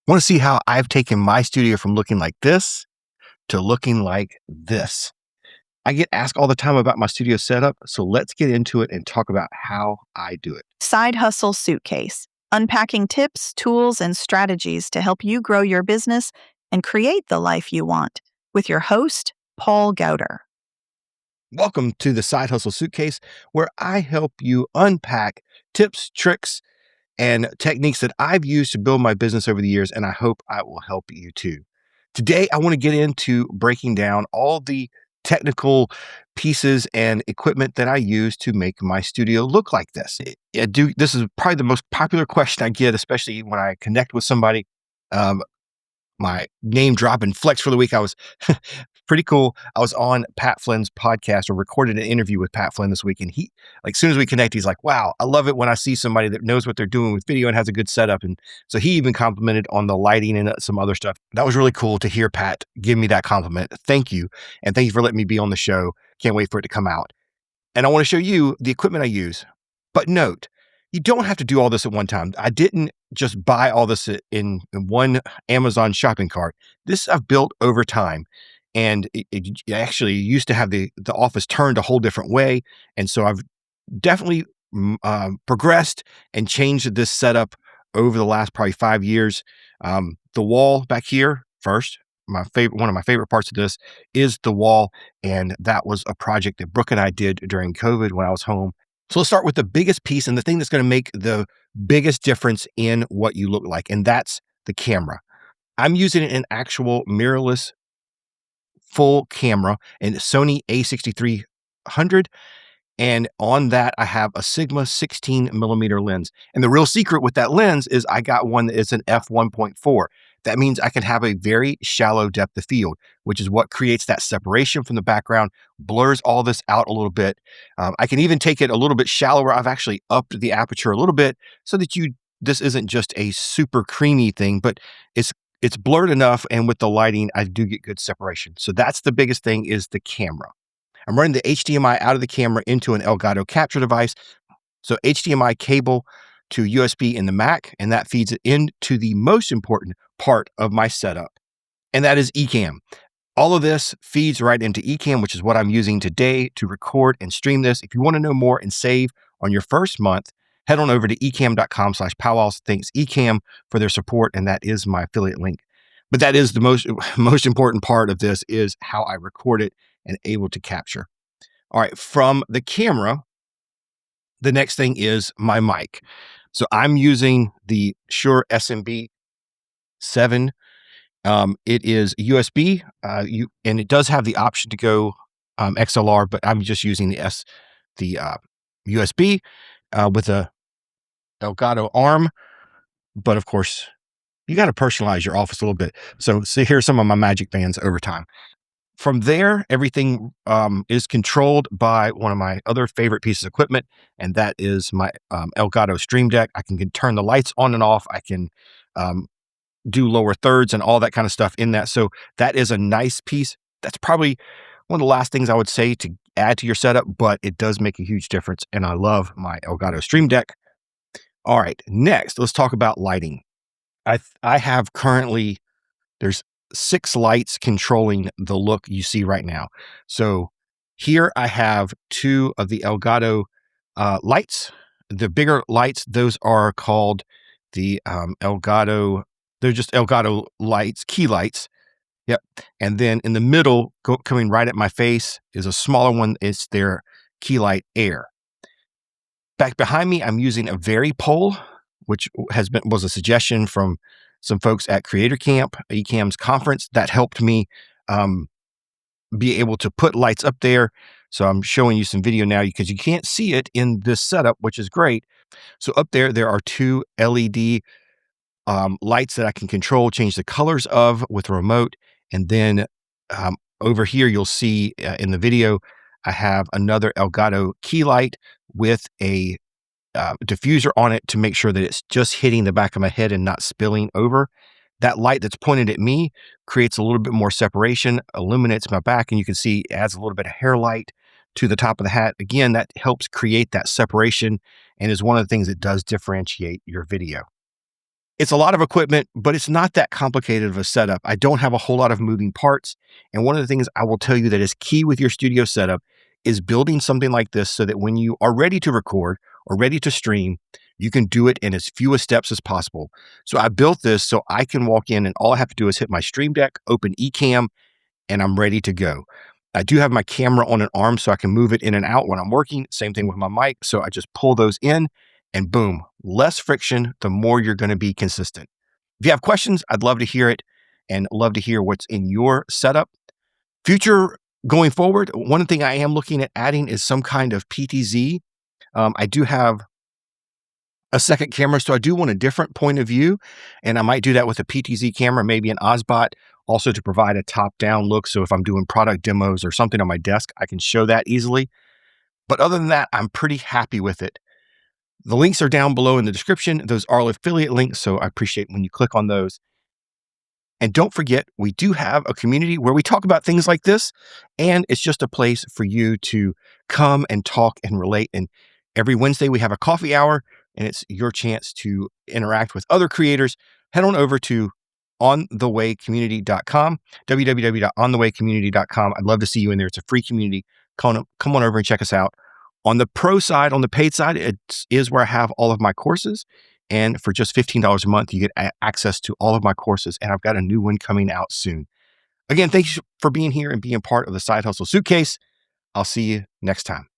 Want to see how I've taken my studio from looking like this to looking like this? I get asked all the time about my studio setup, so let's get into it and talk about how I do it. Side Hustle Suitcase, unpacking tips, tools, and strategies to help you grow your business and create the life you want, with your host, Paul Gouder. Welcome to the Side Hustle Suitcase, where I help you unpack tips, tricks, and techniques that I've used to build my business over the years, and I hope I will help you too. Today, I want to get into breaking down all the technical pieces and equipment that I use to make my studio look like this. This is probably the most popular question I get, especially when I connect with somebody. Um, my name drop and flex for the week. I was pretty cool. I was on Pat Flynn's podcast or recorded an interview with Pat Flynn this week. And he, like, as soon as we connect, he's like, wow, I love it when I see somebody that knows what they're doing with video and has a good setup. And so he even complimented on the lighting and some other stuff. That was really cool to hear Pat give me that compliment. Thank you. And thank you for letting me be on the show. Can't wait for it to come out. And I want to show you the equipment I use. But note, you don't have to do all this at one time. I didn't just buy all this in one Amazon shopping cart. This I've built over time. And it actually used to have the office turned a whole different way. And so I've definitely progressed and changed this setup over the last probably 5 years. The wall back here first, one of my favorite parts of this is the wall. And that was a project that Brooke and I did during COVID when I was home. So let's start with the biggest piece and the thing that's going to make the biggest difference in what you look like. And that's the camera. I'm using an actual mirrorless full camera and Sony a6300. And on that, I have a Sigma 16 millimeter lens. And the real secret with that lens is I got one that is an f1.4. That means I can have a very shallow depth of field, which is what creates that separation from the background, blurs all this out a little bit. I can even take it a little bit shallower. I've actually upped the aperture a little bit so that this isn't just a super creamy thing, but it's blurred enough, and with the lighting, I do get good separation. So that's the biggest thing, is the camera. I'm running the HDMI out of the camera into an Elgato capture device. So HDMI cable to USB in the Mac, and that feeds it into the most important part of my setup, and that is Ecamm. All of this feeds right into Ecamm, which is what I'm using today to record and stream this. If you want to know more and save on your first month, head on over to ecamm.com/powwows. Thanks Ecamm for their support, and that is my affiliate link. But that is the most important part of this, is how I record it and able to capture. All right, from the camera, the next thing is my mic. So I'm using the Shure SMB7. It is USB, and it does have the option to go XLR, but I'm just using the USB with a Elgato arm. But of course, you got to personalize your office a little bit. So here's some of my magic bands over time. From there, everything is controlled by one of my other favorite pieces of equipment, and that is my Elgato Stream Deck. I can turn the lights on and off. I can do lower thirds and all that kind of stuff in that. So that is a nice piece. That's probably one of the last things I would say to add to your setup, but it does make a huge difference, and I love my Elgato Stream Deck. All right, next, let's talk about lighting. I have currently, there's 6 lights controlling the look you see right now. So here I have 2 of the Elgato lights. The bigger lights, those are called the Elgato. They're just Elgato lights, key lights. Yep. And then in the middle, coming right at my face, is a smaller one. It's their key light Air. Back behind me, I'm using a Very pole, which was a suggestion from some folks at Creator Camp, Ecamm's conference, that helped me be able to put lights up there. So I'm showing you some video now because you can't see it in this setup, which is great. So up there are 2 LED lights that I can control, change the colors of with a remote. And then over here, you'll see in the video, I have another Elgato key light with a diffuser on it to make sure that it's just hitting the back of my head and not spilling over. That light that's pointed at me creates a little bit more separation, illuminates my back, and you can see it adds a little bit of hair light to the top of the hat. Again, that helps create that separation and is one of the things that does differentiate your video. It's a lot of equipment, but it's not that complicated of a setup. I don't have a whole lot of moving parts. And one of the things I will tell you that is key with your studio setup is building something like this so that when you are ready to record or ready to stream, you can do it in as few steps as possible. So I built this so I can walk in and all I have to do is hit my Stream Deck, open Ecamm, and I'm ready to go. I do have my camera on an arm so I can move it in and out when I'm working. Same thing with my mic. So I just pull those in and boom, less friction, the more you're going to be consistent. If you have questions, I'd love to hear it and love to hear what's in your setup. Future going forward, one thing I am looking at adding is some kind of PTZ. I do have a second camera, so I do want a different point of view, and I might do that with a PTZ camera, maybe an Osbot, also to provide a top-down look. So if I'm doing product demos or something on my desk, I can show that easily. But other than that, I'm pretty happy with it. The links are down below in the description. Those are all affiliate links, so I appreciate when you click on those. And don't forget, we do have a community where we talk about things like this, and it's just a place for you to come and talk and relate. And every Wednesday, we have a coffee hour, and it's your chance to interact with other creators. Head on over to onthewaycommunity.com, www.onthewaycommunity.com. I'd love to see you in there. It's a free community. Come on over and check us out. On the pro side, on the paid side, it is where I have all of my courses. And for just $15 a month, you get access to all of my courses. And I've got a new one coming out soon. Again, thank you for being here and being part of the Side Hustle Suitcase. I'll see you next time.